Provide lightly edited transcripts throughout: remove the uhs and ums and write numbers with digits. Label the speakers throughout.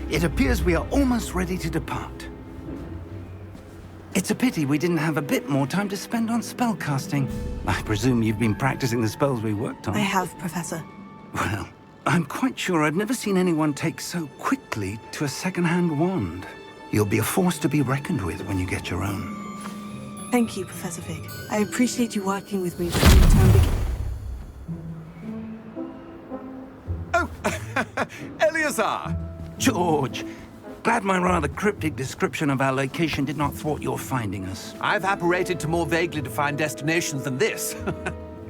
Speaker 1: It appears we are almost ready to depart. It's a pity we didn't have a bit more time to spend on spellcasting. I presume you've been practicing the spells we worked on.
Speaker 2: I have, Professor.
Speaker 1: Well, I'm quite sure I've never seen anyone take so quickly to a second-hand wand. You'll be a force to be reckoned with when you get your own.
Speaker 2: Thank you, Professor Fig. I appreciate you working with me before the term begins.
Speaker 3: Oh, Eleazar!
Speaker 1: George, glad my rather cryptic description of our location did not thwart your finding us.
Speaker 3: I've apparated to more vaguely defined destinations than this.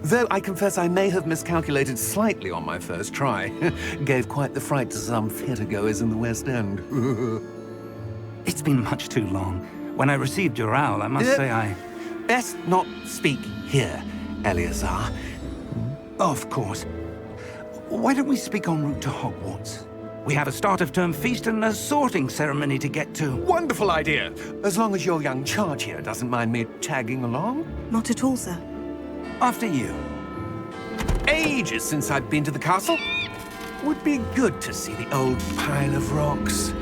Speaker 3: Though I confess I may have miscalculated slightly on my first try. Gave quite the fright to some theatre-goers in the West End.
Speaker 1: It's been much too long. When I received your owl, I must say I...
Speaker 3: Best not speak here, Eleazar.
Speaker 1: Of course. Why don't we speak en route to Hogwarts? We have a start-of-term feast and a sorting ceremony to get to.
Speaker 3: Wonderful idea! As long as your young charge here doesn't mind me tagging along.
Speaker 2: Not at all, sir.
Speaker 1: After you.
Speaker 3: Ages since I've been to the castle. Would be good to see the old pile of rocks.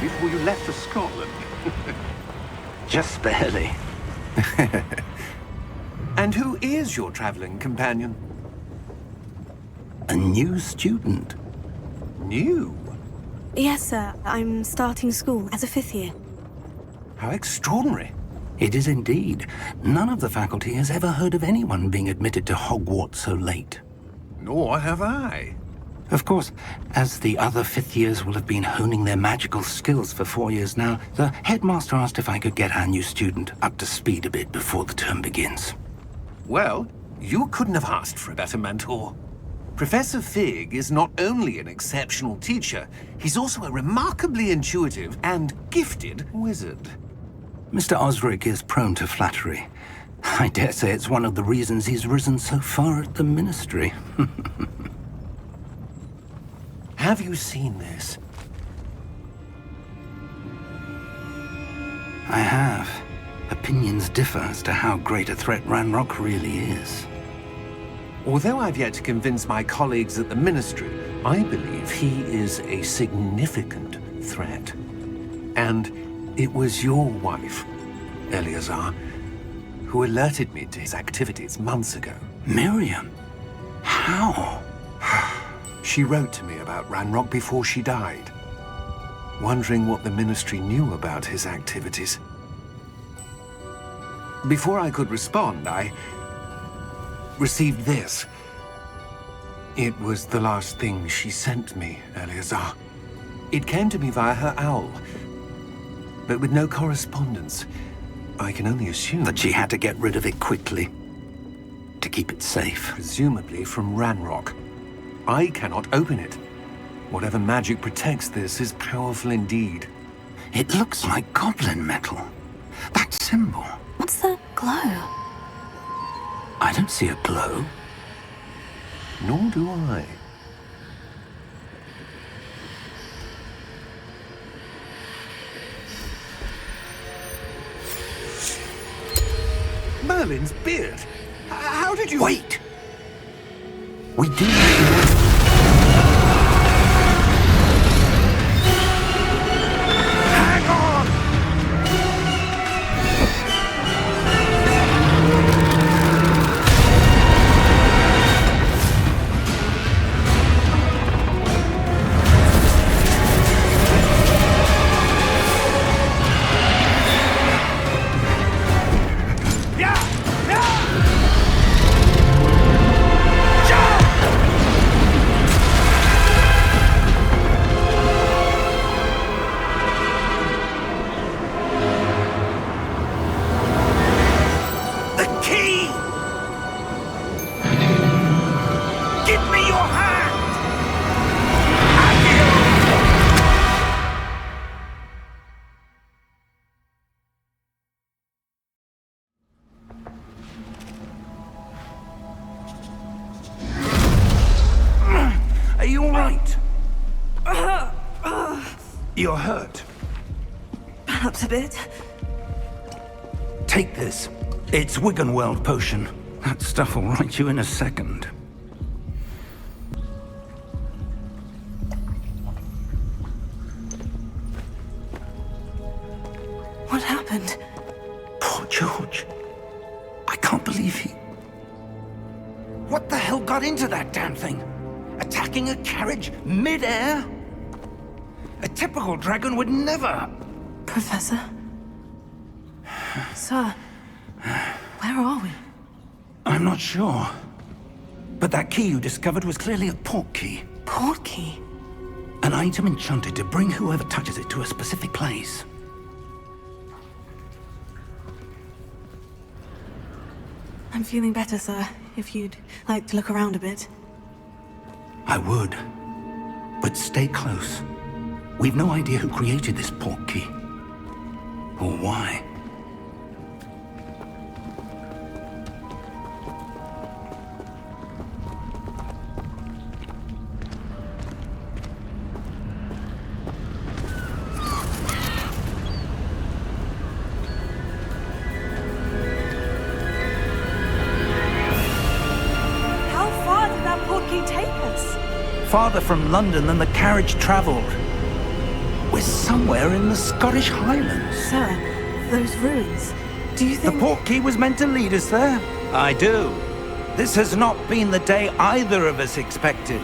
Speaker 1: Before you left for Scotland. Just barely.
Speaker 3: And who is your traveling companion?
Speaker 1: A new student.
Speaker 3: New?
Speaker 2: Yes, sir. I'm starting school as a 5th year.
Speaker 3: How extraordinary.
Speaker 1: It is indeed. None of the faculty has ever heard of anyone being admitted to Hogwarts so late.
Speaker 3: Nor have I.
Speaker 1: Of course, as the other 5th years will have been honing their magical skills for 4 years now, the headmaster asked if I could get our new student up to speed a bit before the term begins.
Speaker 3: Well, you couldn't have asked for a better mentor. Professor Fig is not only an exceptional teacher, he's also a remarkably intuitive and gifted wizard.
Speaker 1: Mr. Osric is prone to flattery. I dare say it's one of the reasons he's risen so far at the Ministry.
Speaker 3: Have you seen this?
Speaker 1: I have. Opinions differ as to how great a threat Ranrock really is.
Speaker 3: Although I've yet to convince my colleagues at the Ministry, I believe he is a significant threat. And it was your wife, Eleazar, who alerted me to his activities months ago.
Speaker 1: Miriam? How?
Speaker 3: She wrote to me about Ranrock before she died, wondering what the Ministry knew about his activities. Before I could respond, I received this. It was the last thing she sent me, Eleazar. It came to me via her owl, but with no correspondence. I can only assume
Speaker 1: that she had to get rid of it quickly, to keep it safe.
Speaker 3: Presumably from Ranrock. I cannot open it. Whatever magic protects this is powerful indeed.
Speaker 1: It looks like goblin metal. That symbol.
Speaker 2: What's the glow?
Speaker 1: I don't see a glow.
Speaker 3: Nor do I. Merlin's beard. How did you...
Speaker 1: Wait! We do...
Speaker 3: Hang on!
Speaker 1: you're hurt.
Speaker 2: Perhaps a bit.
Speaker 1: Take this. It's Wiggenweld potion. That stuff will right you in a second.
Speaker 2: What happened?
Speaker 1: Poor George. I can't believe he... What the hell got into that damn thing? Attacking a carriage mid-air? A typical dragon would never...
Speaker 2: Professor? Sir, where are we?
Speaker 1: I'm not sure. But that key you discovered was clearly a portkey.
Speaker 2: Portkey?
Speaker 1: An item enchanted to bring whoever touches it to a specific place.
Speaker 2: I'm feeling better, sir. If you'd like to look around a bit.
Speaker 1: I would. But stay close. We've no idea who created this portkey. Or why. Farther from London than the carriage travelled. We're somewhere in the Scottish Highlands.
Speaker 2: Sir, those ruins, do you think...
Speaker 1: The portkey was meant to lead us there? I do. This has not been the day either of us expected.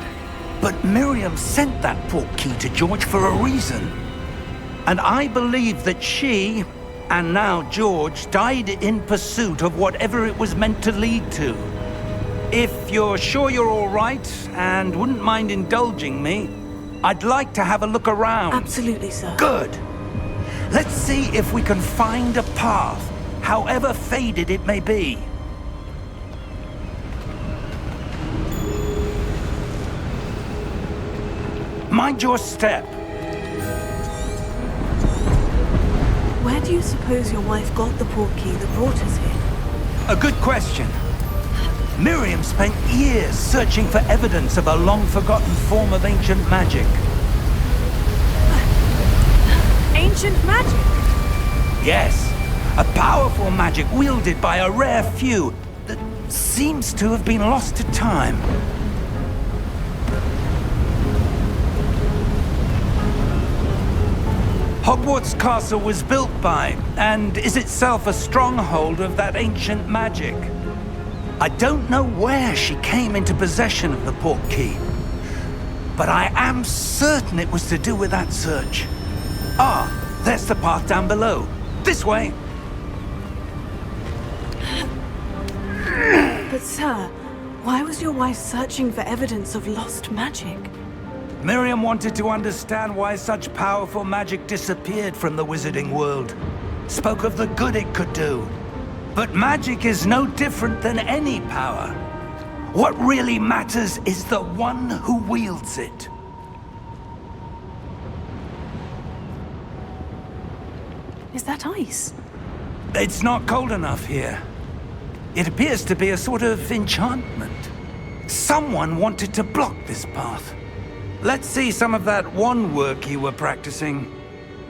Speaker 1: But Miriam sent that portkey to George for a reason. And I believe that she, and now George, died in pursuit of whatever it was meant to lead to. If you're sure you're all right, and wouldn't mind indulging me, I'd like to have a look around.
Speaker 2: Absolutely, sir.
Speaker 1: Good. Let's see if we can find a path, however faded it may be. Mind your step.
Speaker 2: Where do you suppose your wife got the portkey that brought us here?
Speaker 1: A good question. Miriam spent years searching for evidence of a long-forgotten form of ancient magic.
Speaker 2: Ancient magic?
Speaker 1: Yes, a powerful magic wielded by a rare few that seems to have been lost to time. Hogwarts Castle was built by, and is itself a stronghold of that ancient magic. I don't know where she came into possession of the portkey, but I am certain it was to do with that search. Ah, there's the path down below. This way.
Speaker 2: But sir, why was your wife searching for evidence of lost magic?
Speaker 1: Miriam wanted to understand why such powerful magic disappeared from the wizarding world. Spoke of the good it could do. But magic is no different than any power. What really matters is the one who wields it.
Speaker 2: Is that ice?
Speaker 1: It's not cold enough here. It appears to be a sort of enchantment. Someone wanted to block this path. Let's see some of that wand work you were practicing.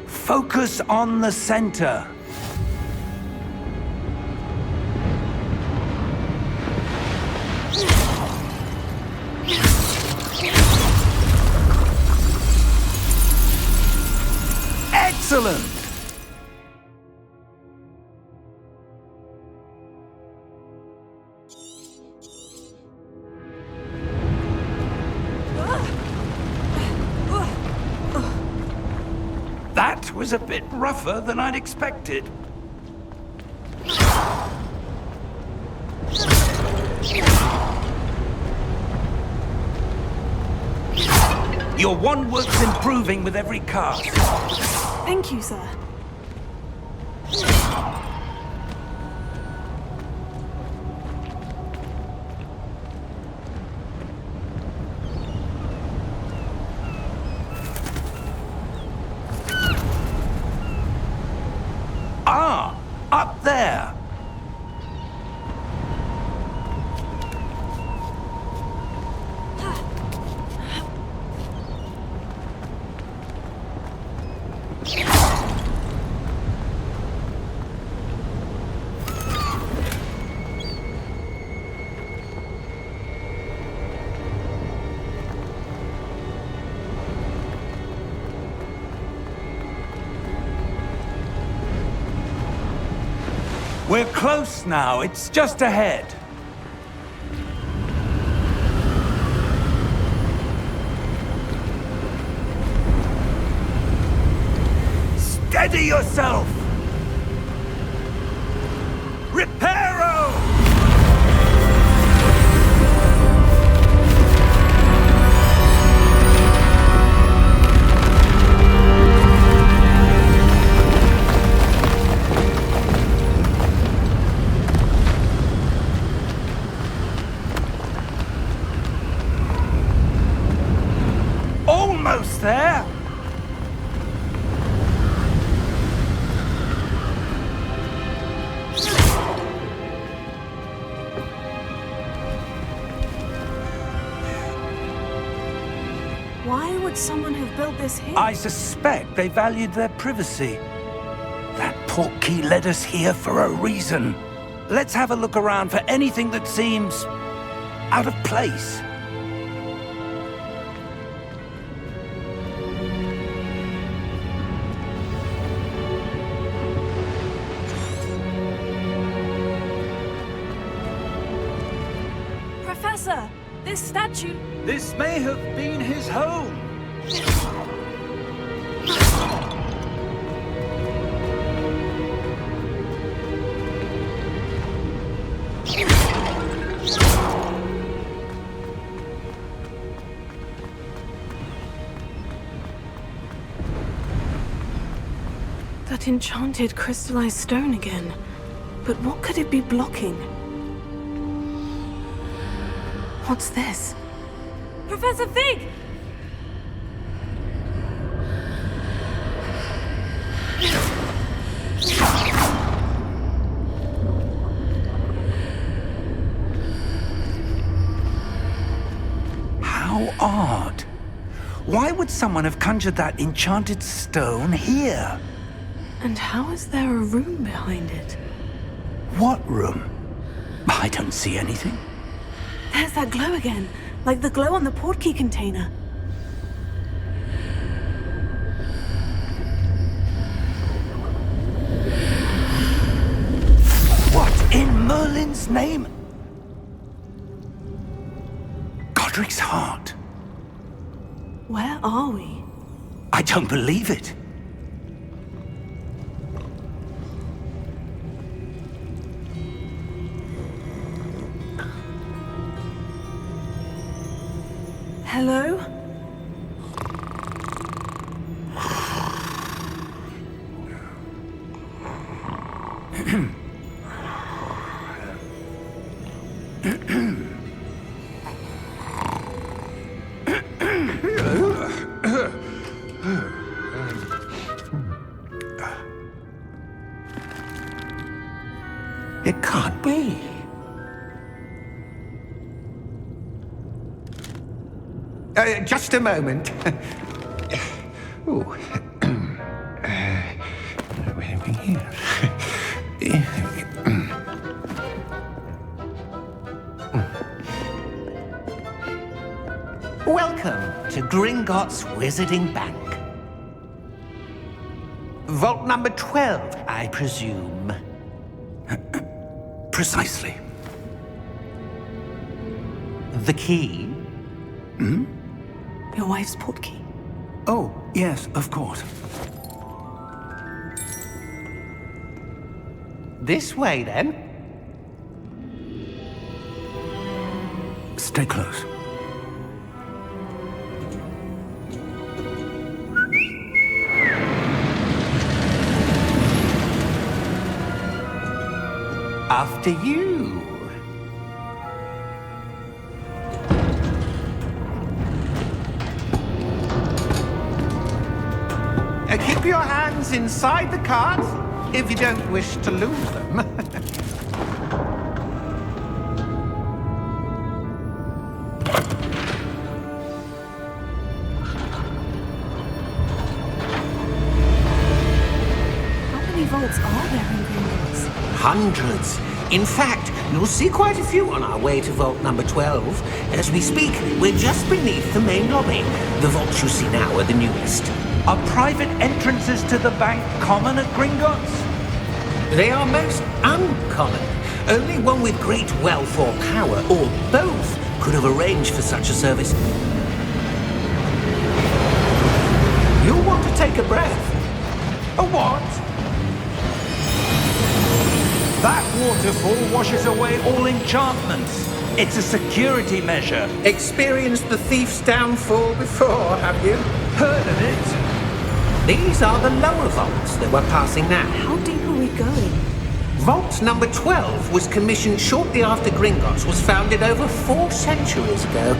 Speaker 1: Focus on the center. Excellent! That was a bit rougher than I'd expected. Your wand work's improving with every cast.
Speaker 2: Thank you, sir.
Speaker 1: Ah, up there. We're close now. It's just ahead. Steady yourself! Reparo! Almost there!
Speaker 2: Why would someone have built this here?
Speaker 1: I suspect they valued their privacy. That Portkey led us here for a reason. Let's have a look around for anything that seems out of place.
Speaker 2: Professor, this statue...
Speaker 1: This may have been his home.
Speaker 2: That enchanted crystallized stone again. But what could it be blocking? What's this? Professor Fig!
Speaker 1: How odd. Why would someone have conjured that enchanted stone here?
Speaker 2: And how is there a room behind it?
Speaker 1: What room? I don't see anything.
Speaker 2: There's that glow again, like the glow on the Portkey container.
Speaker 1: What in Merlin's name? Godric's heart.
Speaker 2: Where are we?
Speaker 1: I don't believe it.
Speaker 2: Hello?
Speaker 1: It can't be.
Speaker 3: Just a moment. Ooh. Where are we here? Welcome to Gringotts Wizarding Bank. Vault number 12, I presume.
Speaker 1: Precisely.
Speaker 3: The key?
Speaker 2: Your wife's Portkey.
Speaker 1: Oh, yes, of course.
Speaker 3: This way, then.
Speaker 1: Stay close.
Speaker 3: After you. Keep your hands inside the cart if you don't wish to lose them.
Speaker 2: vaults are there in Gringotts?
Speaker 4: Hundreds. In fact, you'll see quite a few on our way to vault number 12. As we speak, we're just beneath the main lobby. The vaults you see now are the newest.
Speaker 1: Are private entrances to the bank common at Gringotts?
Speaker 4: They are most uncommon. Only one with great wealth or power, or both, could have arranged for such a service. You'll want to take a breath.
Speaker 1: A what? That waterfall washes away all enchantments. It's a security measure.
Speaker 4: Experienced the thief's downfall before, have you?
Speaker 1: Heard of it?
Speaker 4: These are the lower vaults that we're passing now.
Speaker 2: How deep are we going?
Speaker 4: Vault number 12 was commissioned shortly after Gringotts was founded over 4 centuries ago.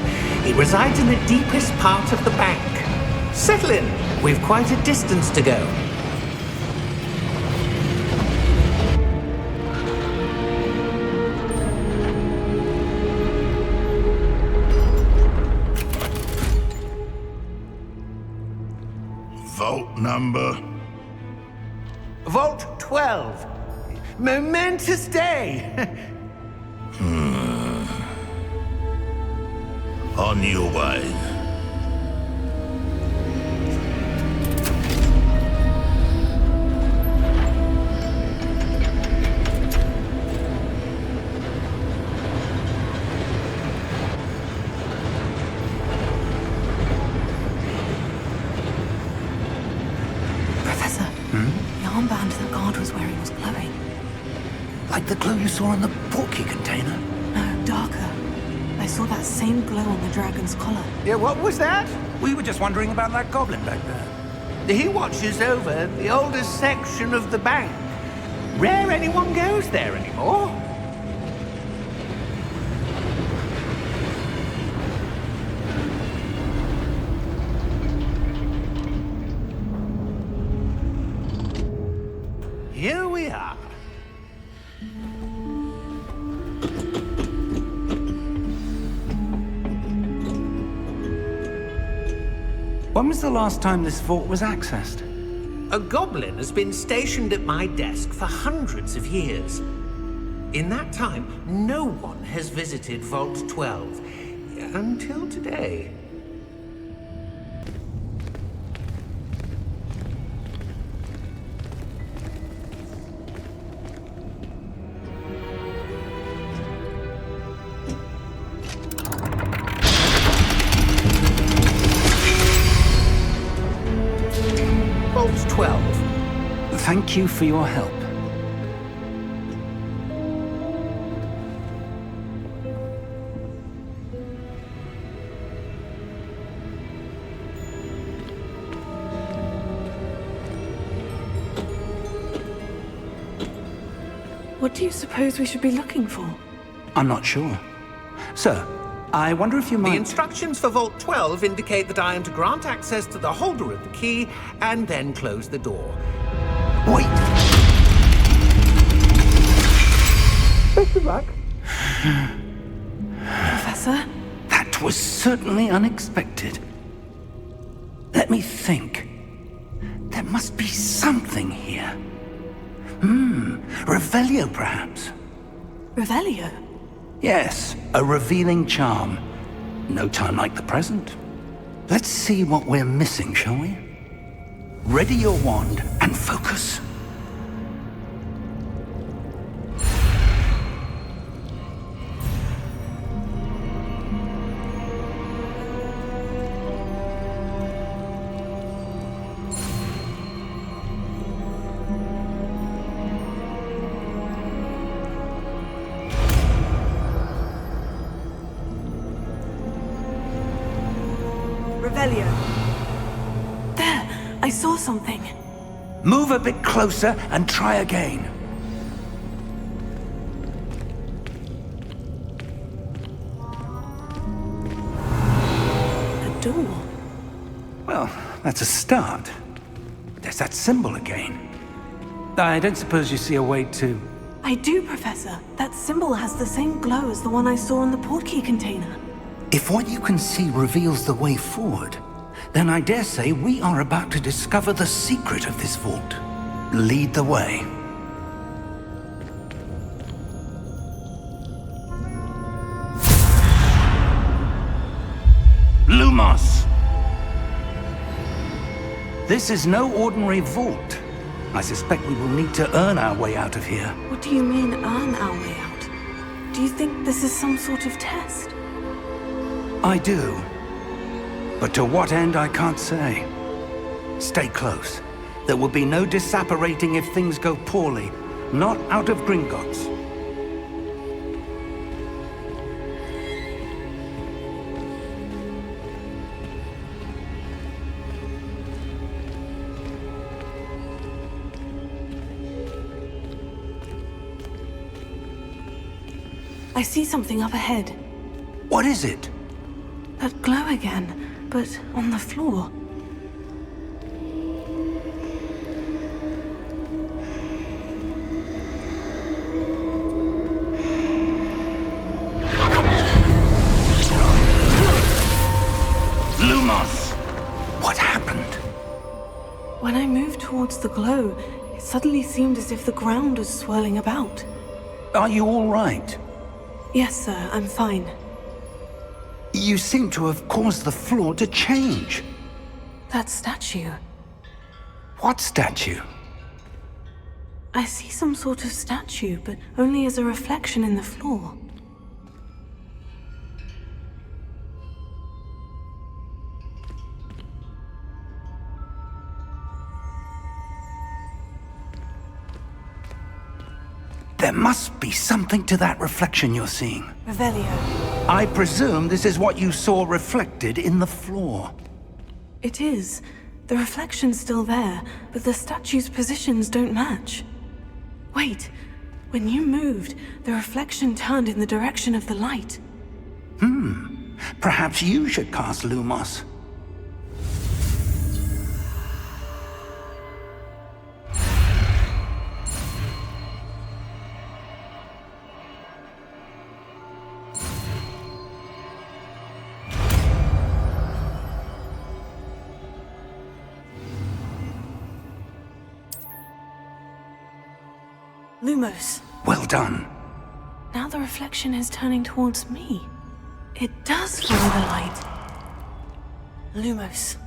Speaker 4: It resides in the deepest part of the bank. Settle in. We've quite a distance to go.
Speaker 5: Vault number?
Speaker 4: Vault 12. Momentous day.
Speaker 5: On your way.
Speaker 2: Professor, the armband the guard was wearing was glowing.
Speaker 1: Like the glow you saw in the Portkey container?
Speaker 2: No, darker. I saw that same glow on the dragon's collar.
Speaker 4: Yeah, what was that?
Speaker 1: We were just wondering about that goblin back there.
Speaker 4: He watches over the oldest section of the bank. Rare anyone goes there anymore. Here we are.
Speaker 1: When was the last time this vault was accessed?
Speaker 4: A goblin has been stationed at my desk for hundreds of years. In that time, no one has visited Vault 12. Until today. Vault 12.
Speaker 1: Thank you for your help.
Speaker 2: What do you suppose we should be looking for?
Speaker 1: I'm not sure. Sir, I wonder if you might...
Speaker 4: The instructions for Vault 12 indicate that I am to grant access to the holder of the key and then close the door.
Speaker 1: Wait!
Speaker 4: Best of luck.
Speaker 2: Professor?
Speaker 1: That was certainly unexpected. Let me think. There must be something here. Revelio, perhaps?
Speaker 2: Revelio?
Speaker 1: Yes, a revealing charm. No time like the present. Let's see what we're missing, shall we? Ready your wand and focus.
Speaker 2: Revelio. There! I saw something.
Speaker 1: Move a bit closer and try again.
Speaker 2: A door.
Speaker 1: Well, that's a start. There's that symbol again. I don't suppose you see a way to...
Speaker 2: I do, Professor. That symbol has the same glow as the one I saw in the Portkey container.
Speaker 1: If what you can see reveals the way forward, then I dare say we are about to discover the secret of this vault. lead the way. Lumos! This is no ordinary vault. I suspect we will need to earn our way out of here.
Speaker 2: What do you mean, earn our way out? Do you think this is some sort of test?
Speaker 1: I do. But to what end, I can't say. Stay close. There will be no disapparating if things go poorly. Not out of Gringotts.
Speaker 2: I see something up ahead.
Speaker 1: What is it?
Speaker 2: That glow again, but on the floor.
Speaker 1: Lumos! What happened?
Speaker 2: When I moved towards the glow, it suddenly seemed as if the ground was swirling about.
Speaker 1: Are you all right?
Speaker 2: Yes, sir, I'm fine.
Speaker 1: You seem to have caused the floor to change.
Speaker 2: That statue.
Speaker 1: What statue?
Speaker 2: I see some sort of statue, but only as a reflection in the floor.
Speaker 1: There must be something to that reflection you're seeing.
Speaker 2: Revelio.
Speaker 1: I presume this is what you saw reflected in the floor.
Speaker 2: It is. The reflection's still there, but the statue's positions don't match. Wait. When you moved, the reflection turned in the direction of the light.
Speaker 1: Perhaps you should cast Lumos.
Speaker 2: Lumos.
Speaker 1: Well done.
Speaker 2: Now the reflection is turning towards me. It does follow the light. Lumos.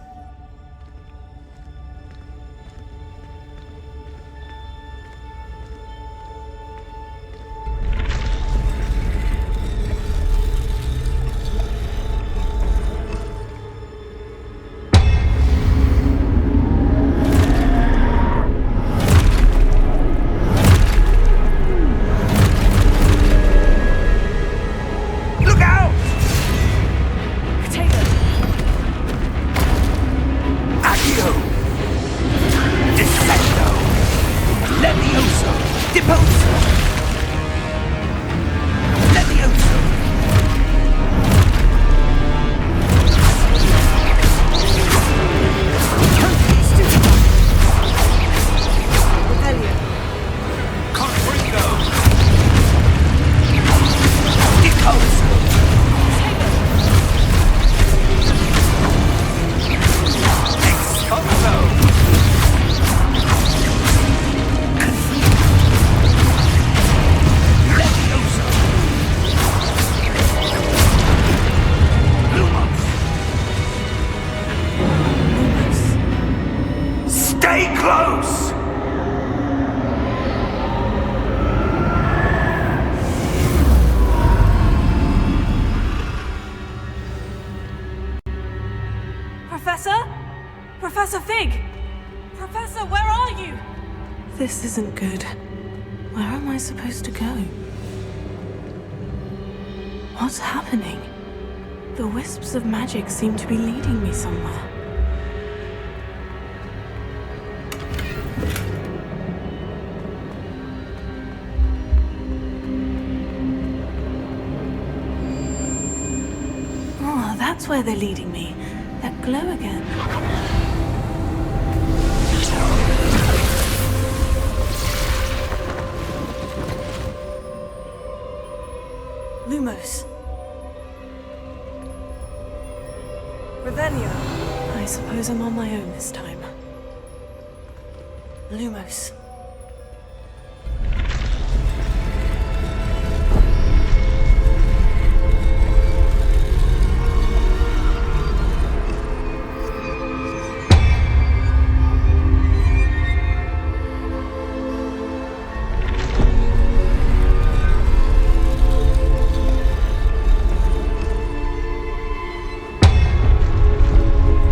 Speaker 2: Professor Fig! Professor, where are you? This isn't good. Where am I supposed to go? What's happening? The wisps of magic seem to be leading me somewhere. Oh, that's where they're leading me. That glow again. Lumos. Revelio. I suppose I'm on my own this time. Lumos.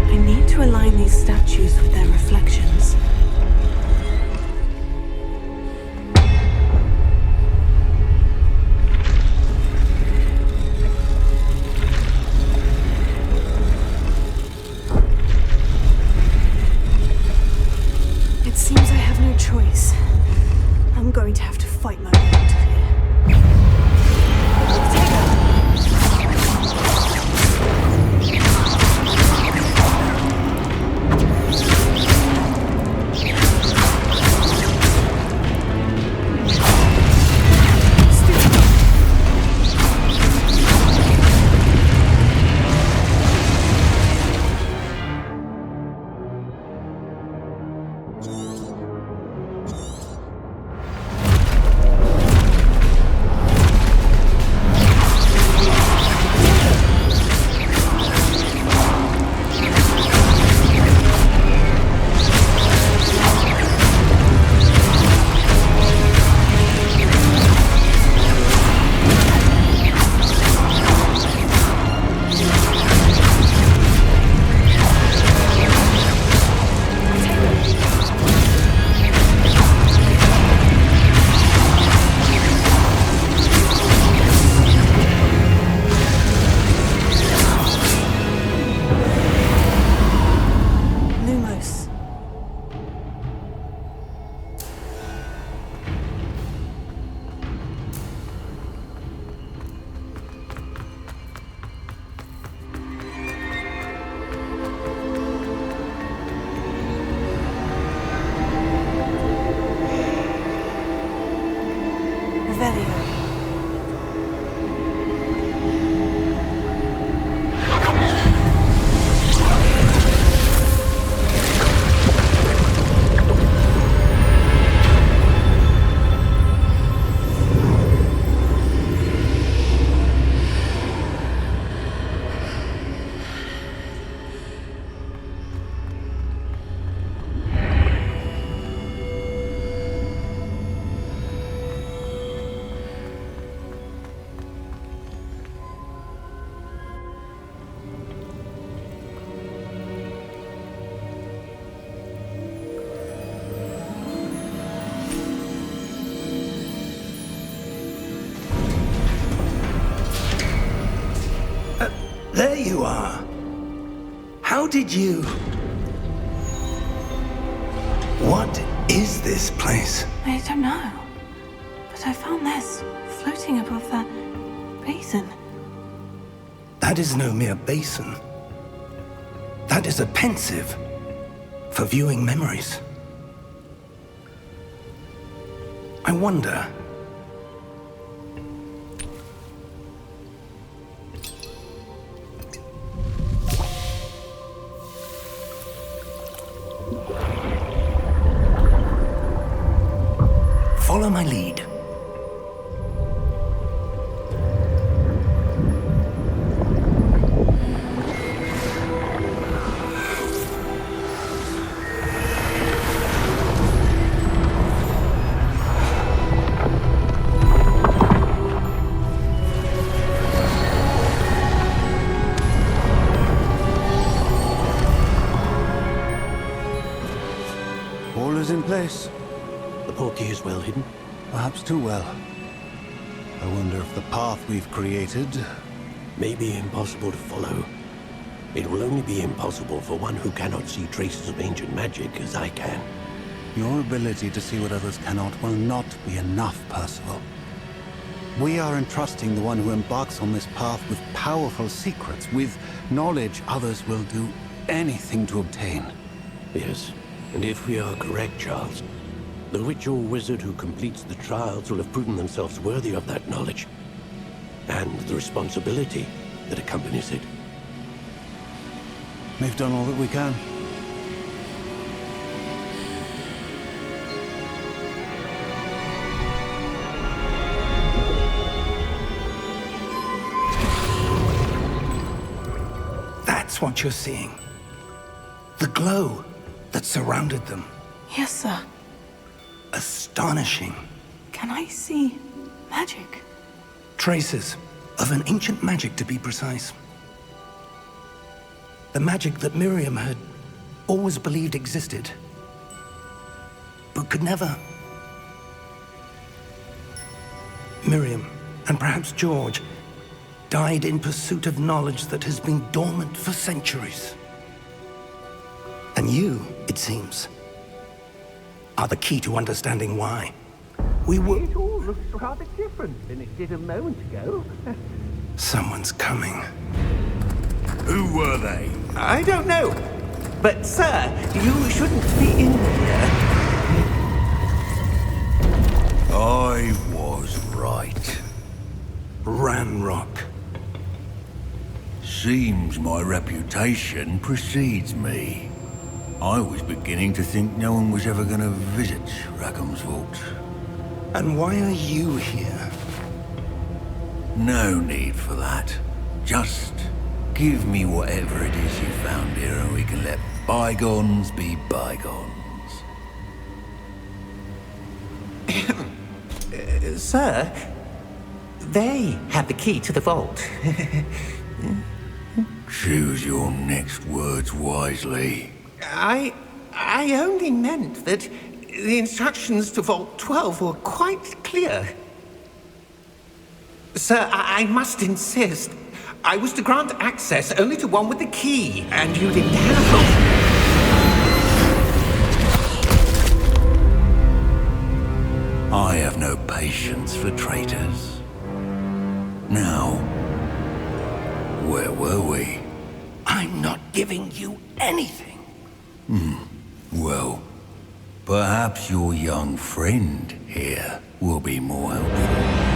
Speaker 2: I need to align these statues with their reflections. It seems I have no choice. I'm going to have to fight my way out of here.
Speaker 1: There you are. How did you... What is this place?
Speaker 2: I don't know. But I found this floating above that basin.
Speaker 1: That is no mere basin. That is a pensive for viewing memories. I wonder... Follow my lead.
Speaker 6: All is in place.
Speaker 7: The Portkey is well hidden.
Speaker 6: Perhaps too well. I wonder if the path we've created...
Speaker 7: May be impossible to follow. It will only be impossible for one who cannot see traces of ancient magic as I can.
Speaker 6: Your ability to see what others cannot will not be enough, Percival. We are entrusting the one who embarks on this path with powerful secrets, with knowledge others will do anything to obtain.
Speaker 7: Yes, and if we are correct, Charles, the witch or wizard who completes the trials will have proven themselves worthy of that knowledge, and the responsibility that accompanies it.
Speaker 6: We've done all that we can.
Speaker 1: what you're seeing? The glow that surrounded them.
Speaker 2: Yes, sir.
Speaker 1: Astonishing.
Speaker 2: Can I see magic?
Speaker 1: Traces of an ancient magic, to be precise. The magic that Miriam had always believed existed, but could never. Miriam, and perhaps George, died in pursuit of knowledge that has been dormant for centuries. And you, it seems, are the key to understanding why. We were...
Speaker 4: It all looks rather different than it did a moment ago.
Speaker 1: Someone's coming.
Speaker 5: Who were they?
Speaker 4: I don't know. But, sir, you shouldn't be in here.
Speaker 5: I was right.
Speaker 1: Ranrock.
Speaker 5: Seems my reputation precedes me. I was beginning to think no one was ever going to visit Rackham's vault.
Speaker 1: And why are you here?
Speaker 5: No need for that. Just give me whatever it is you found here and we can let bygones be bygones.
Speaker 4: Sir, they have the key to the vault.
Speaker 5: Choose your next words wisely.
Speaker 4: I only meant that the instructions to Vault 12 were quite clear. Sir, I must insist. I was to grant access only to one with the key, and you didn't have.
Speaker 5: I have no patience for traitors. Now, where were we?
Speaker 1: I'm not giving you anything.
Speaker 5: Well, perhaps your young friend here will be more helpful.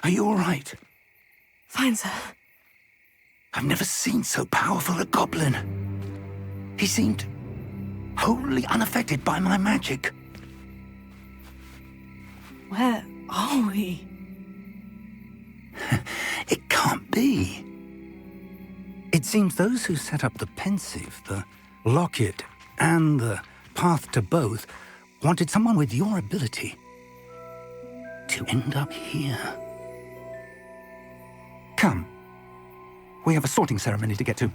Speaker 1: Are you all right?
Speaker 2: Fine, sir.
Speaker 1: I've never seen so powerful a goblin. He seemed wholly unaffected by my magic.
Speaker 2: Where are we?
Speaker 1: It can't be. It seems those who set up the pensive, the locket, and the path to both wanted someone with your ability to end up here. Come. We have a sorting ceremony to get to.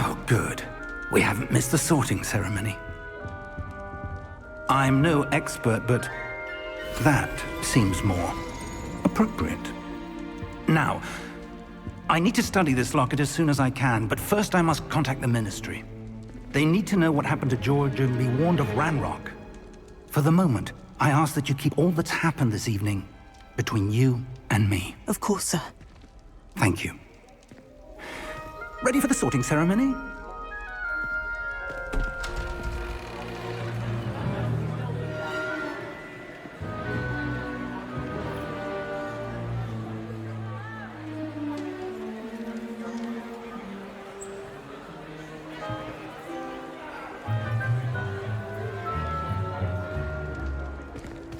Speaker 1: Oh, good. We haven't missed the sorting ceremony. I'm no expert, but that seems more appropriate. Now, I need to study this locket as soon as I can, but first I must contact the Ministry. They need to know what happened to George and be warned of Ranrock. For the moment, I ask that you keep all that's happened this evening between you and me.
Speaker 2: Of course, sir.
Speaker 1: Thank you. Ready for the sorting ceremony?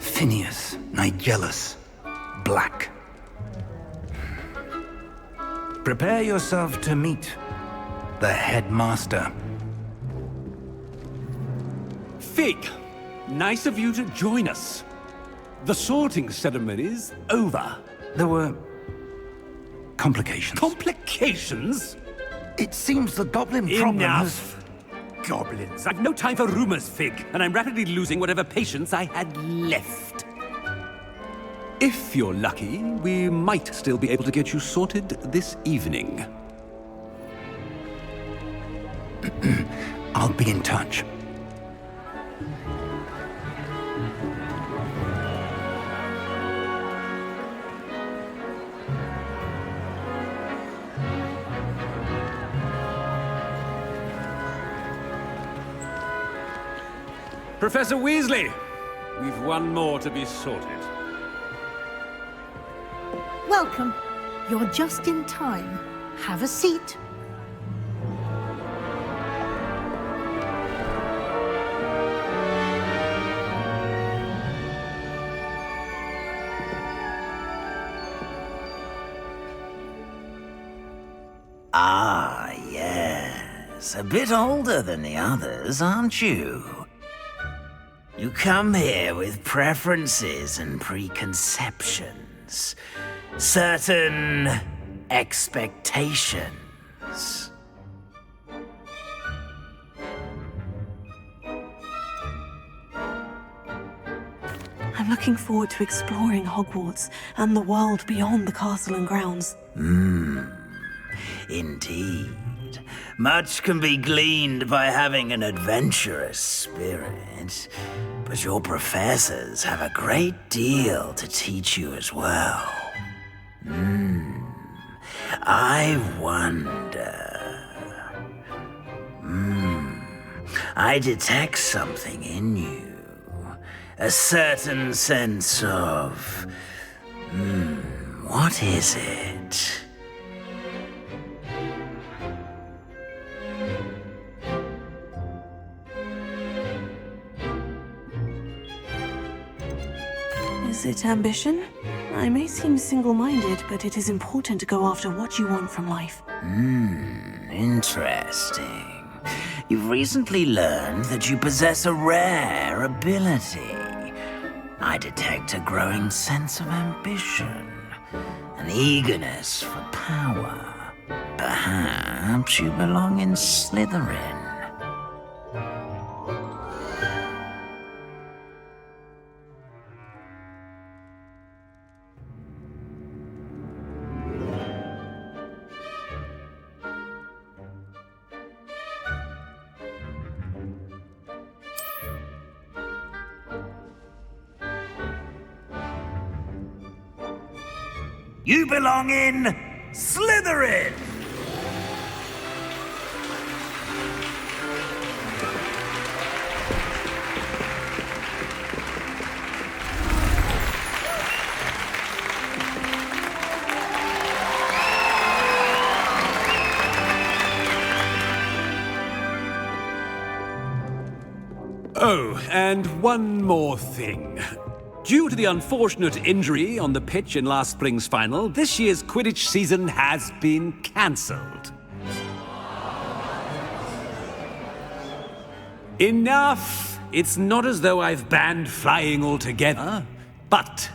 Speaker 1: Phineas, Nigellus, Black. Prepare yourself to meet the headmaster.
Speaker 8: Fig, nice of you to join us. The sorting ceremony's over.
Speaker 1: There were complications.
Speaker 8: Complications?
Speaker 1: It seems the goblin problem
Speaker 8: Enough! Goblins. I've no time for rumors, Fig, and I'm rapidly losing whatever patience I had left. If you're lucky, we might still be able to get you sorted this evening.
Speaker 1: I'll be in touch.
Speaker 8: Professor Weasley, we've one more to be sorted.
Speaker 9: Welcome. You're just in time. Have a seat.
Speaker 10: Ah, yes. A bit older than the others, aren't you? You come here with preferences and preconceptions. Certain expectations.
Speaker 2: I'm looking forward to exploring Hogwarts and the world beyond the castle and grounds.
Speaker 10: Indeed. Much can be gleaned by having an adventurous spirit, but your professors have a great deal to teach you as well. I wonder... I detect something in you. A certain sense of... what is it?
Speaker 2: Is it ambition? I may seem single-minded, but it is important to go after what you want from life.
Speaker 10: Interesting. You've recently learned that you possess a rare ability. I detect a growing sense of ambition, an eagerness for power. Perhaps you belong in Slytherin. You belong in Slytherin!
Speaker 8: Oh, and one more thing. Due to the unfortunate injury on the pitch in last spring's final, this year's Quidditch season has been cancelled. Enough! It's not as though I've banned flying altogether, but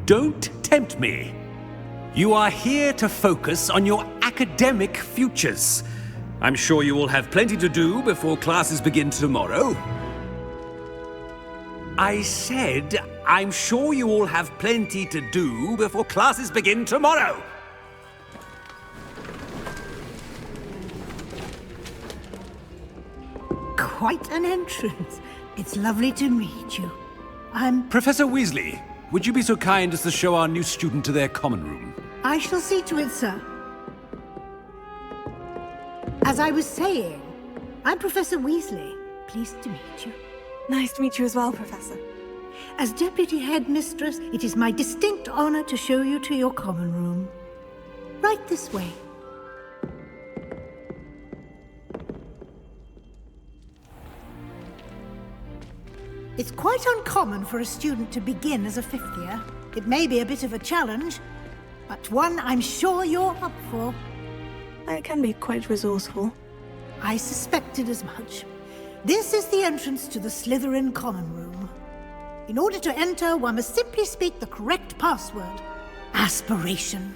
Speaker 8: don't tempt me. You are here to focus on your academic futures. I'm sure you all have plenty to do before classes begin tomorrow. I said, I'm sure you all have plenty to do before classes begin tomorrow.
Speaker 9: Quite an entrance. It's lovely to meet you. I'm...
Speaker 8: Professor Weasley, would you be so kind as to show our new student to their common room?
Speaker 9: I shall see to it, sir. As I was saying, I'm Professor Weasley. Pleased to meet you.
Speaker 2: Nice to meet you as well, Professor.
Speaker 9: As Deputy Headmistress, it is my distinct honor to show you to your common room. Right this way. It's quite uncommon for a student to begin as a fifth year. It may be a bit of a challenge, but one I'm sure you're up for.
Speaker 2: I can be quite resourceful.
Speaker 9: I suspected as much. This is the entrance to the Slytherin common room. In order to enter, one must simply speak the correct password. Aspiration.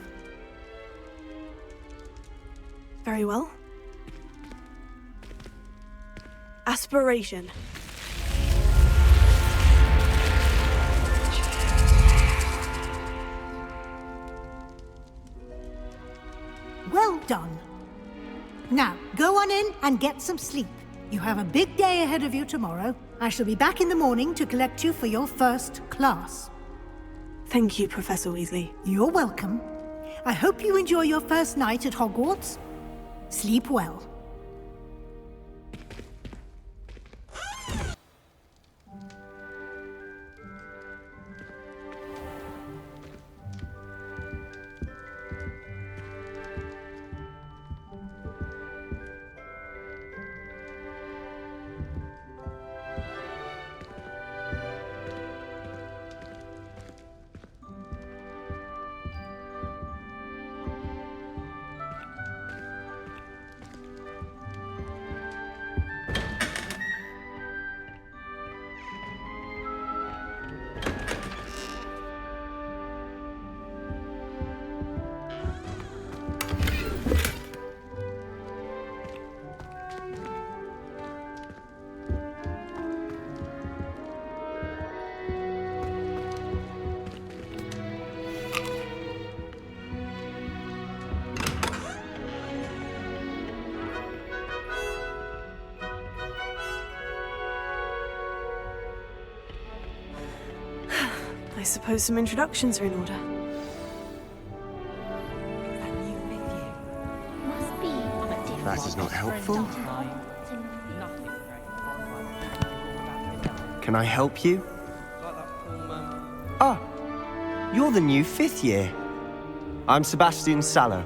Speaker 2: Very well. Aspiration.
Speaker 9: Well done. Now, go on in and get some sleep. You have a big day ahead of you tomorrow. I shall be back in the morning to collect you for your first class.
Speaker 2: Thank you, Professor Weasley.
Speaker 9: You're welcome. I hope you enjoy your first night at Hogwarts. Sleep well.
Speaker 2: I suppose some introductions are in order.
Speaker 11: That is not helpful. Can I help you? Ah, you're the new fifth year. I'm Sebastian Sallow.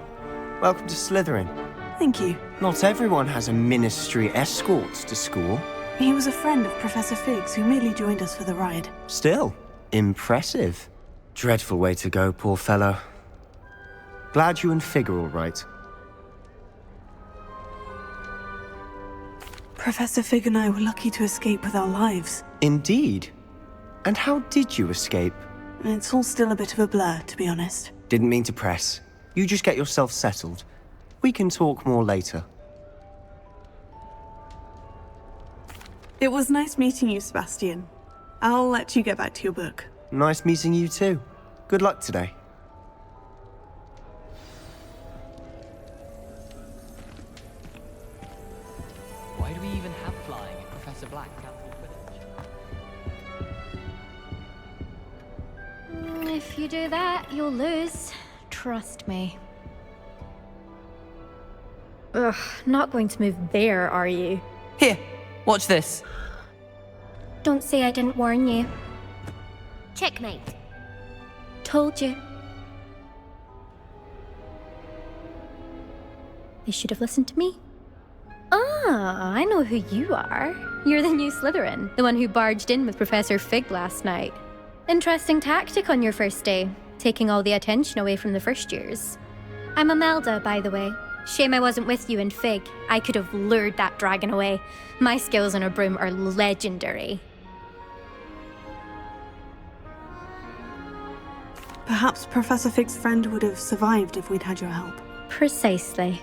Speaker 11: Welcome to Slytherin.
Speaker 2: Thank you.
Speaker 11: Not everyone has a ministry escort to school.
Speaker 2: He was a friend of Professor Fig's who merely joined us for the ride.
Speaker 11: Still, impressive. Dreadful way to go, poor fellow. Glad you and Fig are all right.
Speaker 2: Professor Fig and I were lucky to escape with our lives.
Speaker 11: Indeed. And how did you escape?
Speaker 2: It's all still a bit of a blur, to be honest.
Speaker 11: Didn't mean to press. You just get yourself settled. We can talk more later.
Speaker 2: It was nice meeting you, Sebastian. I'll let you get back to your book.
Speaker 11: Nice meeting you too. Good luck today.
Speaker 12: Why do we even have flying if Professor Black cancelled Quidditch?
Speaker 13: If you do that, you'll lose. Trust me. Ugh, not going to move there, are you?
Speaker 12: Here, watch this.
Speaker 13: Don't say I didn't warn you.
Speaker 14: Checkmate.
Speaker 13: Told you. They should have listened to me. Ah, I know who you are. You're the new Slytherin, the one who barged in with Professor Fig last night. Interesting tactic on your first day, taking all the attention away from the first years. I'm Imelda, by the way. Shame I wasn't with you in Fig. I could have lured that dragon away. My skills on a broom are legendary.
Speaker 2: Perhaps Professor Fig's friend would have survived if we'd had your help.
Speaker 13: Precisely.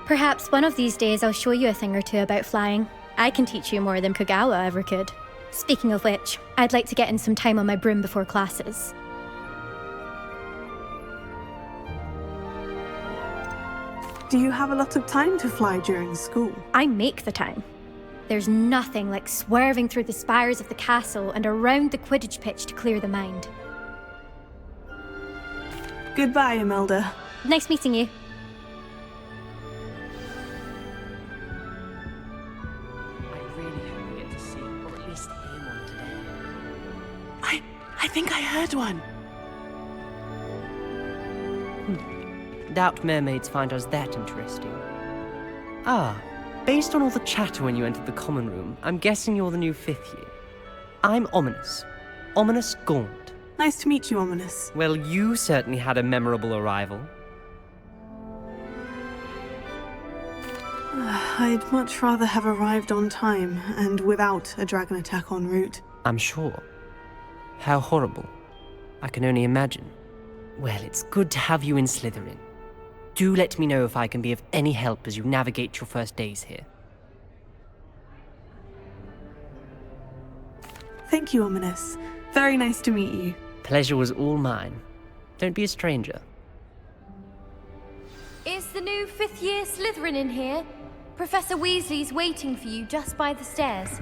Speaker 13: Perhaps one of these days I'll show you a thing or two about flying. I can teach you more than Kogawa ever could. Speaking of which, I'd like to get in some time on my broom before classes.
Speaker 2: Do you have a lot of time to fly during school?
Speaker 13: I make the time. There's nothing like swerving through the spires of the castle and around the Quidditch pitch to clear the mind.
Speaker 2: Goodbye, Imelda.
Speaker 13: Nice meeting you.
Speaker 12: I really hope we get to see, or at least hear one today.
Speaker 2: I think I heard one.
Speaker 12: Doubt mermaids find us that interesting. Ah, based on all the chatter when you entered the common room, I'm guessing you're the new 5th year. I'm Ominous. Ominous Gaunt.
Speaker 2: Nice to meet you, Ominous.
Speaker 12: Well, you certainly had a memorable arrival.
Speaker 2: I'd much rather have arrived on time and without a dragon attack en route.
Speaker 12: I'm sure. How horrible. I can only imagine. Well, it's good to have you in Slytherin. Do let me know if I can be of any help as you navigate your first days here.
Speaker 2: Thank you, Ominous. Very nice to meet you.
Speaker 12: Pleasure was all mine. Don't be a stranger.
Speaker 14: Is the new 5th year Slytherin in here? Professor Weasley's waiting for you just by the stairs.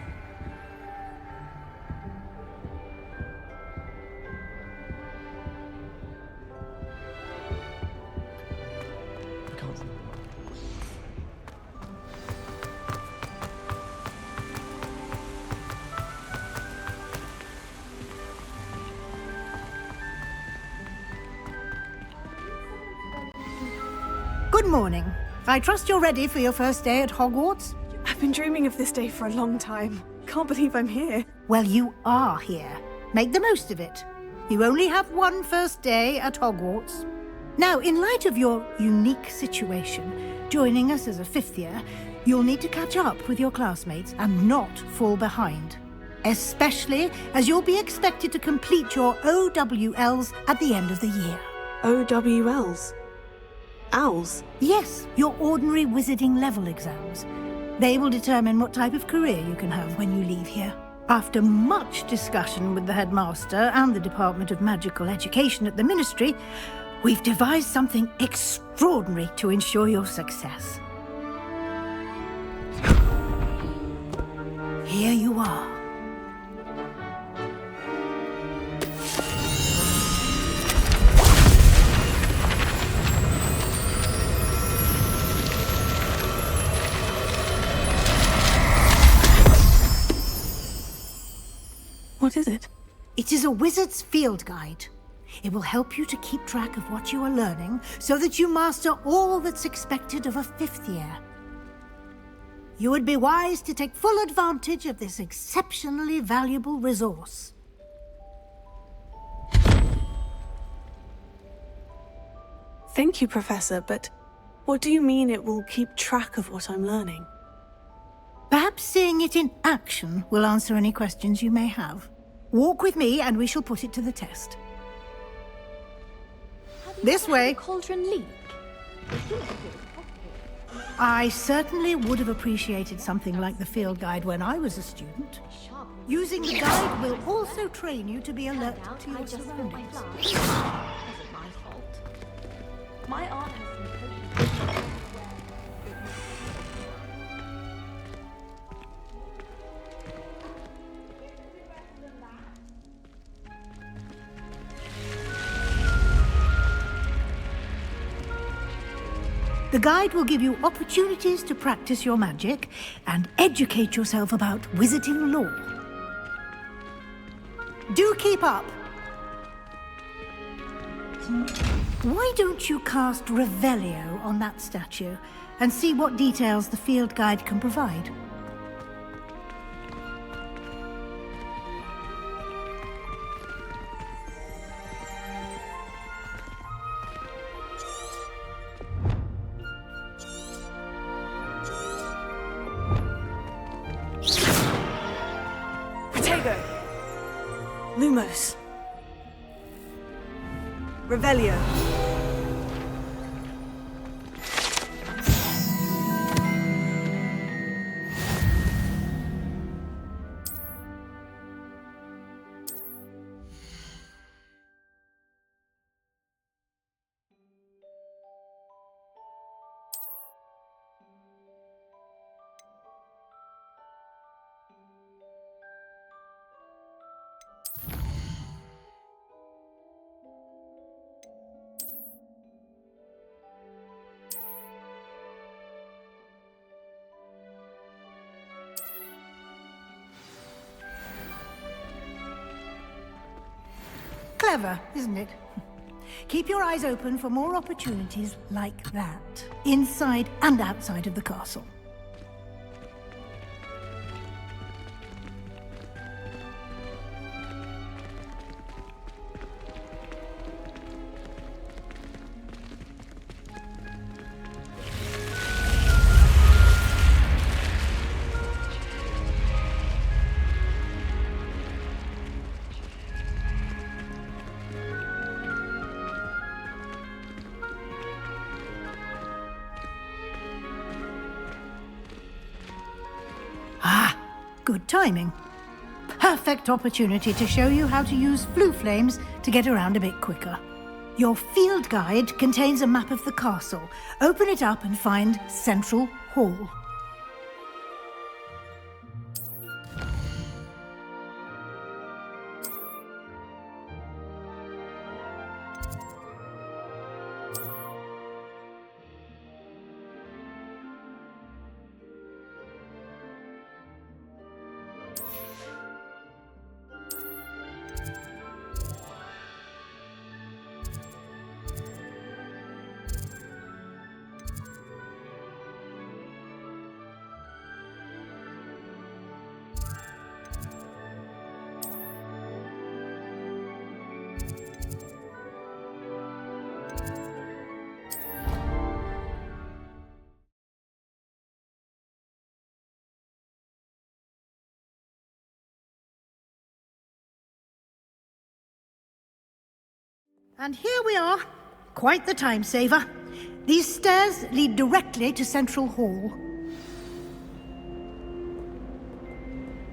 Speaker 9: Good morning. I trust you're ready for your first day at Hogwarts?
Speaker 2: I've been dreaming of this day for a long time. Can't believe I'm here.
Speaker 9: Well, you are here. Make the most of it. You only have one first day at Hogwarts. Now, in light of your unique situation, joining us as a 5th year, you'll need to catch up with your classmates and not fall behind. Especially as you'll be expected to complete your OWLs at the end of the year.
Speaker 2: OWLs? Owls?
Speaker 9: Yes, your ordinary wizarding level exams. They will determine what type of career you can have when you leave here. After much discussion with the headmaster and the Department of Magical Education at the Ministry, we've devised something extraordinary to ensure your success. Here you are.
Speaker 2: What is it?
Speaker 9: It is a wizard's field guide. It will help you to keep track of what you are learning so that you master all that's expected of a 5th year. You would be wise to take full advantage of this exceptionally valuable resource.
Speaker 2: Thank you, Professor, but what do you mean it will keep track of what I'm learning?
Speaker 9: Perhaps seeing it in action will answer any questions you may have. Walk with me and we shall put it to the test. This way.
Speaker 14: Cauldron leak.
Speaker 9: I certainly would have appreciated something like the field guide when I was a student. Using the guide will also train you to be alert to your surroundings.
Speaker 14: Wasn't my fault. My aunt has some potions.
Speaker 9: The guide will give you opportunities to practice your magic and educate yourself about wizarding lore. Do keep up! Why don't you cast Revelio on that statue and see what details the field guide can provide?
Speaker 2: Lumos. Revelio.
Speaker 9: clever, isn't it? Keep your eyes open for more opportunities like that, inside and outside of the castle. Good timing. Perfect opportunity to show you how to use flue flames to get around a bit quicker. Your field guide contains a map of the castle. Open it up and find Central Hall. And here we are. Quite the time saver. These stairs lead directly to Central Hall.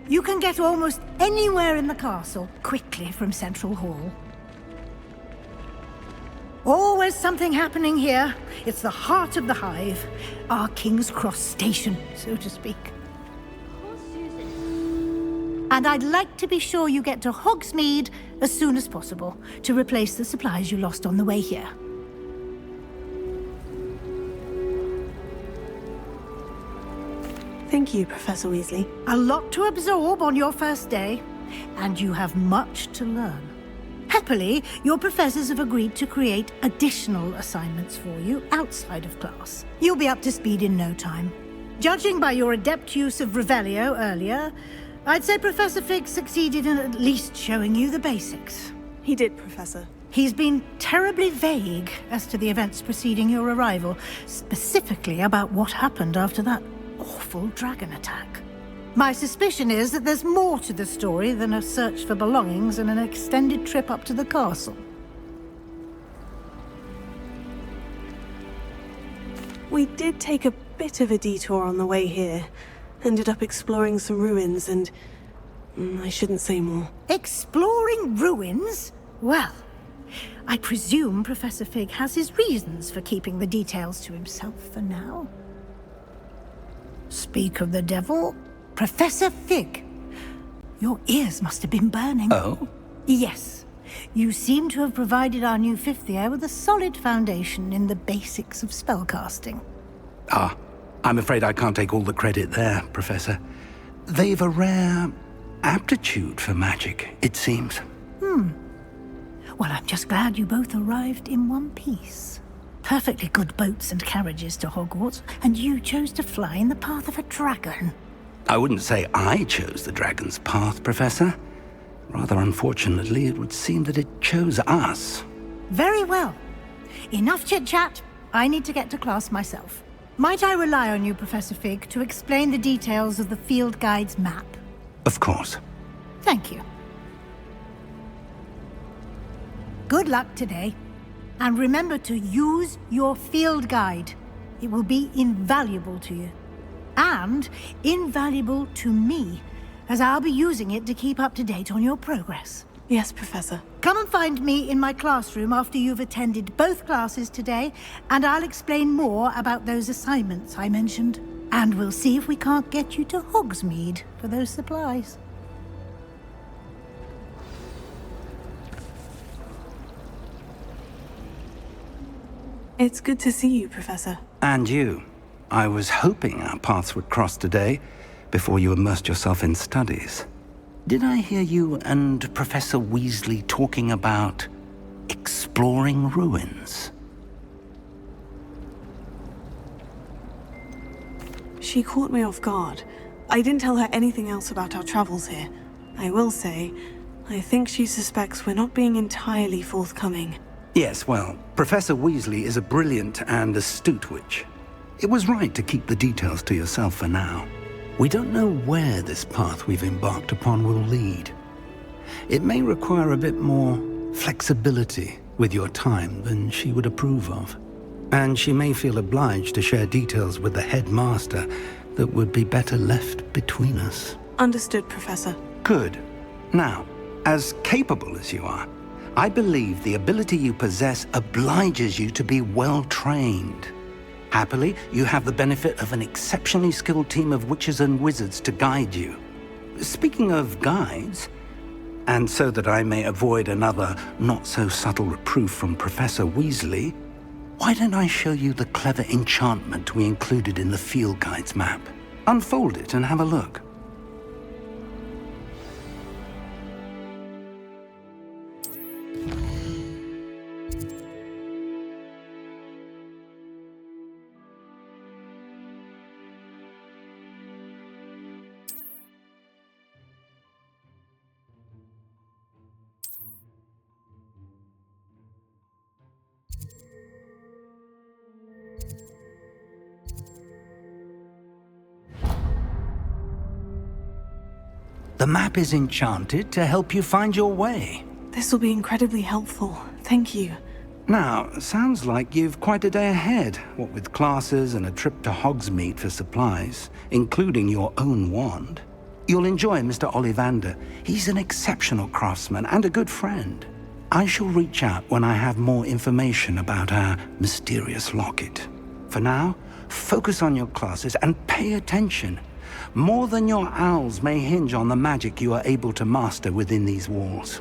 Speaker 9: You can get almost anywhere in the castle quickly from Central Hall. Always something happening here. It's the heart of the hive. Our King's Cross station, so to speak. And I'd like to be sure you get to Hogsmeade as soon as possible to replace the supplies you lost on the way here.
Speaker 2: Thank you, Professor Weasley.
Speaker 9: A lot to absorb on your first day, and you have much to learn. Happily, your professors have agreed to create additional assignments for you outside of class. You'll be up to speed in no time. Judging by your adept use of Revelio earlier, I'd say Professor Fig succeeded in at least showing you the basics.
Speaker 2: He did, Professor.
Speaker 9: He's been terribly vague as to the events preceding your arrival, specifically about what happened after that awful dragon attack. My suspicion is that there's more to the story than a search for belongings and an extended trip up to the castle.
Speaker 2: We did take a bit of a detour on the way here. Ended up exploring some ruins and... I shouldn't say more.
Speaker 9: Exploring ruins? Well, I presume Professor Fig has his reasons for keeping the details to himself for now. Speak of the devil, Professor Fig. Your ears must have been burning.
Speaker 1: Oh?
Speaker 9: Yes. You seem to have provided our new fifth year with a solid foundation in the basics of spellcasting.
Speaker 1: Ah. I'm afraid I can't take all the credit there, Professor. They've a rare aptitude for magic, it seems.
Speaker 9: Well, I'm just glad you both arrived in one piece. Perfectly good boats and carriages to Hogwarts, and you chose to fly in the path of a dragon.
Speaker 1: I wouldn't say I chose the dragon's path, Professor. Rather unfortunately, it would seem that it chose us.
Speaker 9: Very well. Enough chit-chat. I need to get to class myself. Might I rely on you, Professor Fig, to explain the details of the field guide's map?
Speaker 1: Of course.
Speaker 9: Thank you. Good luck today. And remember to use your field guide. It will be invaluable to you. And invaluable to me, as I'll be using it to keep up to date on your progress.
Speaker 2: Yes, Professor.
Speaker 9: Come and find me in my classroom after you've attended both classes today, and I'll explain more about those assignments I mentioned. And we'll see if we can't get you to Hogsmeade for those supplies.
Speaker 2: It's good to see you, Professor.
Speaker 1: And you. I was hoping our paths would cross today, before you immersed yourself in studies. Did I hear you and Professor Weasley talking about exploring ruins?
Speaker 2: She caught me off guard. I didn't tell her anything else about our travels here. I will say, I think she suspects we're not being entirely forthcoming.
Speaker 1: Yes, well, Professor Weasley is a brilliant and astute witch. It was right to keep the details to yourself for now. We don't know where this path we've embarked upon will lead. It may require a bit more flexibility with your time than she would approve of. And she may feel obliged to share details with the headmaster that would be better left between us.
Speaker 2: Understood, Professor.
Speaker 1: Good. Now, as capable as you are, I believe the ability you possess obliges you to be well trained. Happily, you have the benefit of an exceptionally skilled team of witches and wizards to guide you. Speaking of guides, and so that I may avoid another not-so-subtle reproof from Professor Weasley, why don't I show you the clever enchantment we included in the field guide's map? Unfold it and have a look. The map is enchanted to help you find your way.
Speaker 2: This will be incredibly helpful. Thank you.
Speaker 1: Now, sounds like you've quite a day ahead, what with classes and a trip to Hogsmeade for supplies, including your own wand. You'll enjoy Mr. Ollivander. He's an exceptional craftsman and a good friend. I shall reach out when I have more information about our mysterious locket. For now, focus on your classes and pay attention. More than your owls may hinge on the magic you are able to master within these walls.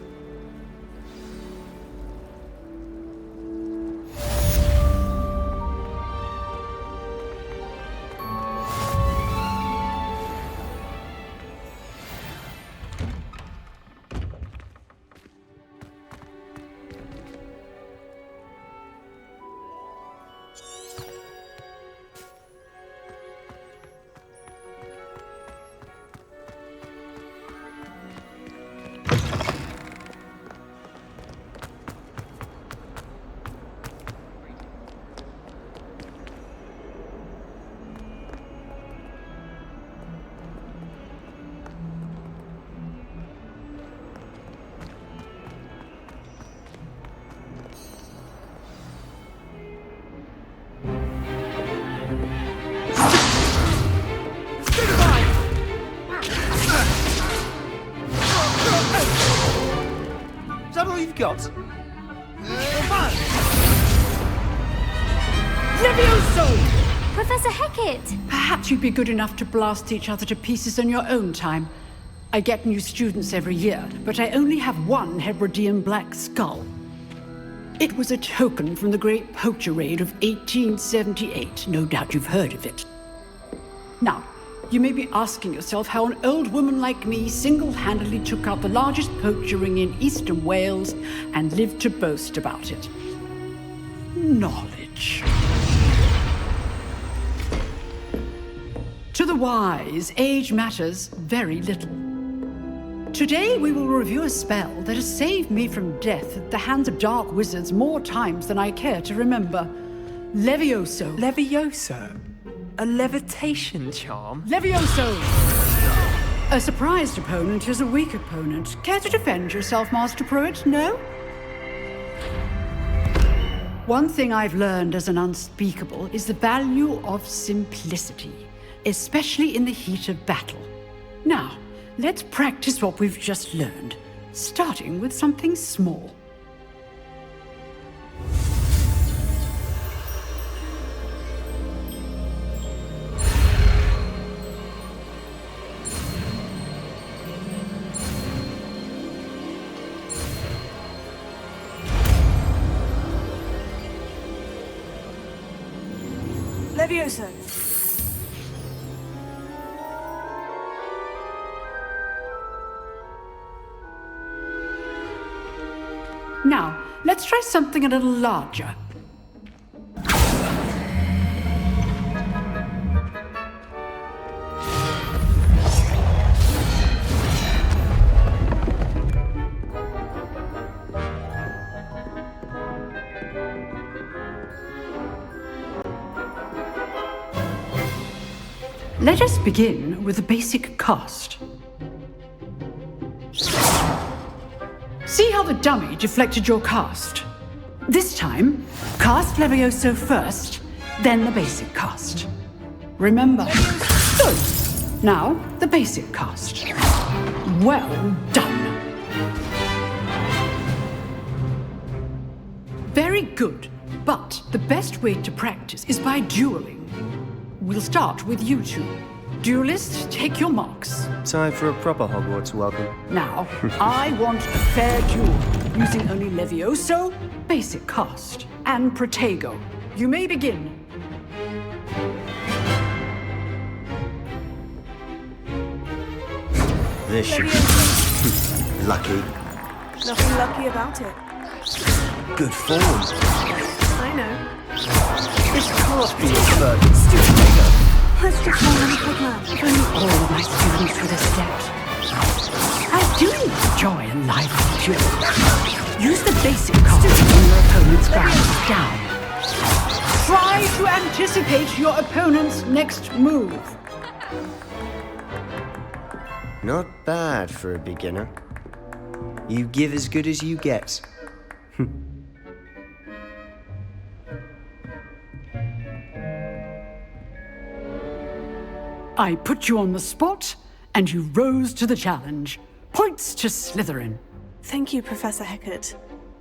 Speaker 15: Got
Speaker 16: Levioso!
Speaker 14: Professor Hecat!
Speaker 16: Perhaps you'd be good enough to blast each other to pieces in your own time. I get new students every year, but I only have one Hebridean black skull. It was a token from the Great Poacher Raid of 1878. No doubt you've heard of it. Now, you may be asking yourself how an old woman like me single-handedly took out the largest poacher ring in eastern Wales and lived to boast about it. Knowledge. To the wise, age matters very little. Today we will review a spell that has saved me from death at the hands of dark wizards more times than I care to remember. Levioso.
Speaker 15: Levioso? A levitation charm?
Speaker 16: Levioso! A surprised opponent is a weak opponent. Care to defend yourself, Master Pruitt? No? One thing I've learned as an unspeakable is the value of simplicity, especially in the heat of battle. Now, let's practice what we've just learned, starting with something small. let's try something a little larger. Let us begin with the basic cast. See how the dummy deflected your cast? This time, cast Levioso first, then the basic cast. Remember. Good. Now, the basic cast. Well done. Very good, but the best way to practice is by dueling. We'll start with you two. Duelists, take your marks.
Speaker 11: Time for a proper Hogwarts welcome.
Speaker 16: Now, I want a fair duel, using only Levioso, basic cast, and Protego. You may begin.
Speaker 11: This should be lucky.
Speaker 2: Nothing lucky about it.
Speaker 11: Good form.
Speaker 2: I know.
Speaker 11: This can't be a burden. Stupid Protego.
Speaker 2: Let's just hold on quick lab.
Speaker 16: If only all my students would have stepped. I do enjoy a lively duel. Use the basic card when your opponent's guard is down. Try to anticipate your opponent's next move.
Speaker 11: Not bad for a beginner. You give as good as you get.
Speaker 16: I put you on the spot, and you rose to the challenge. Points to Slytherin.
Speaker 2: Thank you, Professor Hecat.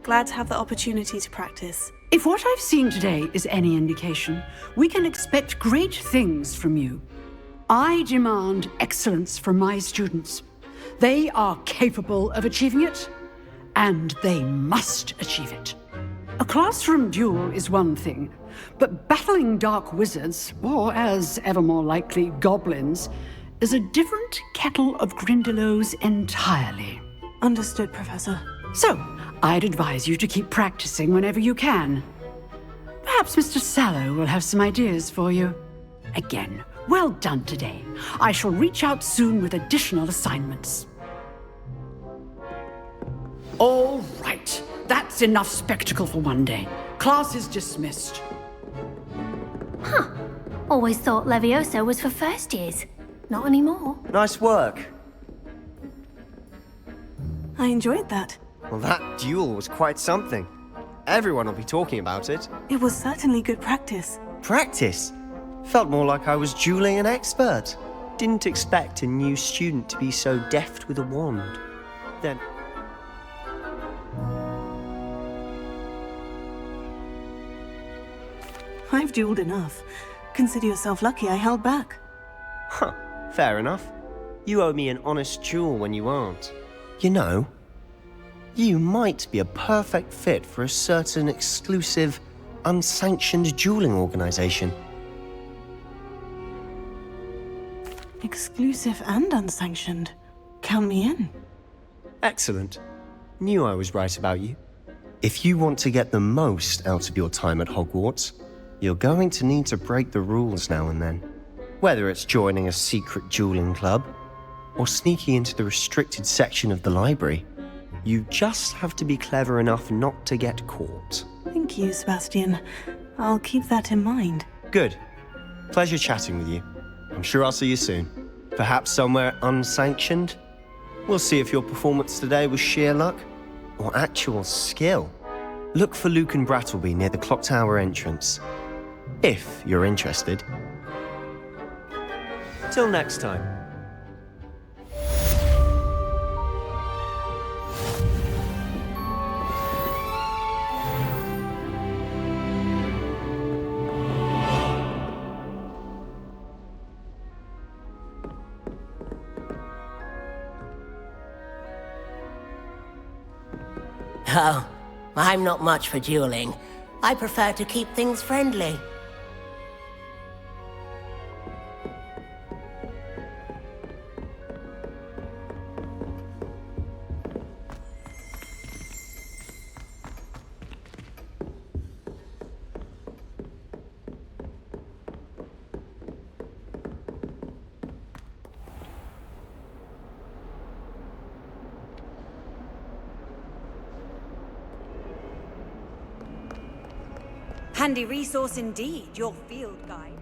Speaker 2: Glad to have the opportunity to practice.
Speaker 16: If what I've seen today is any indication, we can expect great things from you. I demand excellence from my students. They are capable of achieving it, and they must achieve it. A classroom duel is one thing, but battling dark wizards, or as ever more likely, goblins, is a different kettle of Grindylows entirely.
Speaker 2: Understood, Professor.
Speaker 16: So, I'd advise you to keep practicing whenever you can. Perhaps Mr. Sallow will have some ideas for you. Again, well done today. I shall reach out soon with additional assignments. All right. That's enough spectacle for one day. Class is dismissed.
Speaker 14: Huh. Always thought Levioso was for first years. Not anymore.
Speaker 11: Nice work.
Speaker 2: I enjoyed that.
Speaker 11: Well, that duel was quite something. Everyone will be talking about it.
Speaker 2: It was certainly good practice.
Speaker 11: Practice? Felt more like I was dueling an expert. Didn't expect a new student to be so deft with a wand. Then...
Speaker 2: I've dueled enough. Consider yourself lucky I held back.
Speaker 11: Huh, fair enough. You owe me an honest duel when you aren't. You know, you might be a perfect fit for a certain exclusive, unsanctioned dueling organization.
Speaker 2: Exclusive and unsanctioned. Count me in.
Speaker 11: Excellent. Knew I was right about you. If you want to get the most out of your time at Hogwarts, you're going to need to break the rules now and then. Whether it's joining a secret dueling club, or sneaking into the restricted section of the library, you just have to be clever enough not to get caught.
Speaker 2: Thank you, Sebastian. I'll keep that in mind.
Speaker 11: Good. Pleasure chatting with you. I'm sure I'll see you soon. Perhaps somewhere unsanctioned? We'll see if your performance today was sheer luck, or actual skill. Look for Luke and Brattleby near the clock tower entrance. If you're interested. Till next time.
Speaker 17: Oh, I'm not much for dueling. I prefer to keep things friendly.
Speaker 18: Handy resource indeed, your field guide.